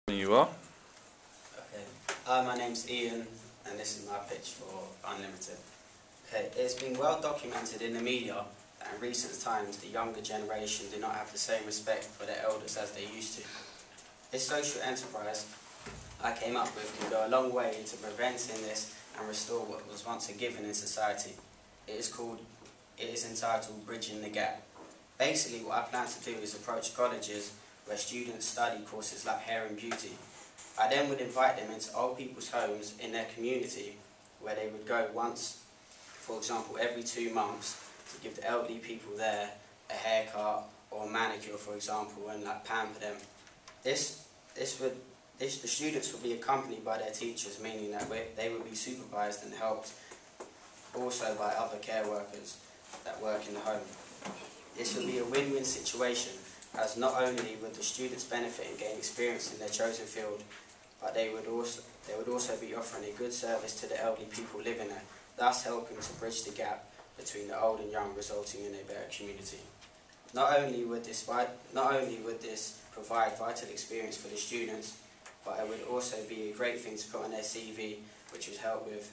You are? Okay. My name's Ian, and this is my pitch for Unlimited. Okay, it's been well documented in the media that in recent times the younger generation do not have the same respect for their elders as they used to. This social enterprise I came up with can go a long way into preventing this and restore what was once a given in society. It is entitled Bridging the Gap. Basically what I plan to do is approach colleges where students study courses like hair and beauty. I then would invite them into old people's homes in their community where they would go once, for example, every 2 months to give the elderly people there a haircut or a manicure, for example, and like pamper them. The students would be accompanied by their teachers, meaning that they would be supervised and helped also by other care workers that work in the home. This would be a win-win situation, as not only would the students benefit and gain experience in their chosen field, but they would also be offering a good service to the elderly people living there, thus helping to bridge the gap between the old and young, resulting in a better community. Not only would this provide vital experience for the students, but it would also be a great thing to put on their CV, which would help with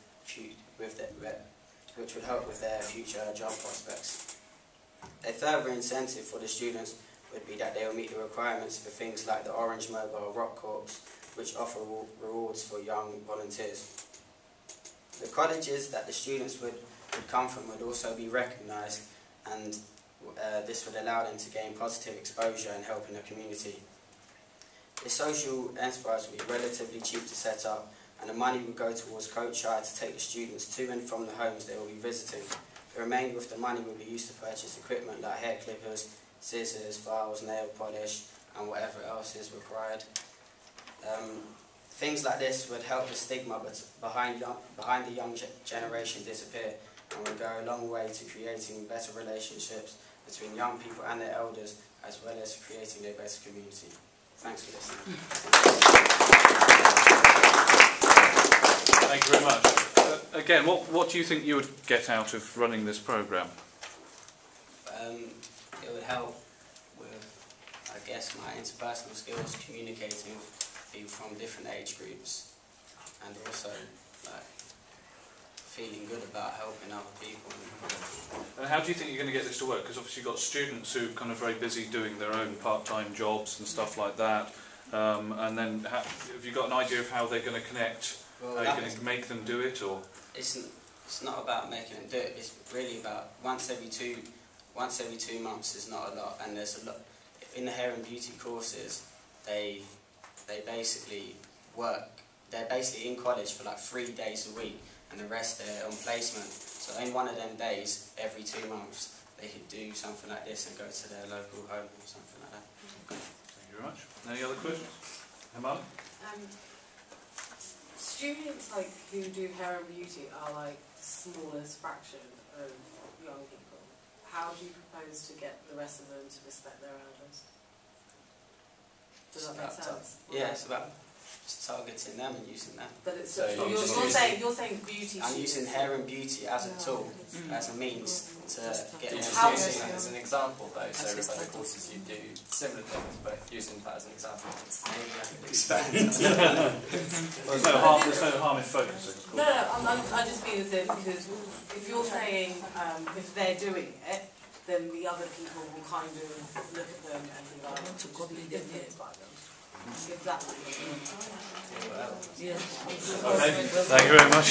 their future job prospects. A further incentive for the students would be that they will meet the requirements for things like the Orange Mobile Rock Corps, which offer rewards for young volunteers. The colleges that the students would come from would also be recognised, and this would allow them to gain positive exposure and help in the community. The social enterprise would be relatively cheap to set up, and the money would go towards coach hire to take the students to and from the homes they will be visiting. The remainder of the money would be used to purchase equipment like hair clippers, scissors, files, nail polish, and whatever else is required. Things like this would help the stigma behind the young generation disappear, and would go a long way to creating better relationships between young people and their elders, as well as creating a better community. Thanks for listening. Thank you very much. Again, what do you think you would get out of running this programme? It would help with, I guess, my interpersonal skills, communicating with people from different age groups, and also like feeling good about helping other people. And how do you think you're going to get this to work? Because obviously you've got students who are kind of very busy doing their own part-time jobs and stuff like that, and then have you got an idea of how they're going to connect? Well, are you going to make them do it, or? It's not about making them do it. It's really about once every 2 months is not a lot, and there's a lot in the hair and beauty courses. They basically work. They're basically in college for like 3 days a week, and the rest they're on placement. So in one of them days, every 2 months, they could do something like this and go to their local home or something like that. Thank you very much. Any other questions? Emma? Students who do hair and beauty are like the smallest fraction of young people. How do you propose to get the rest of them to respect their elders? Does that make sense? Yeah, it's about just targeting them and using them. But it's so you're saying beauty. I'm using hair and beauty as a tool, as a means to get them. Using that as an example, though, so with other courses you do similar things, but using that as an example. Maybe I could expand. There's no harm in focusing. No, I just mean as in, because if you're saying if they're doing it, then the other people will kind of look at them and be like, be influenced by them. If that makes sense. Okay, thank you very much.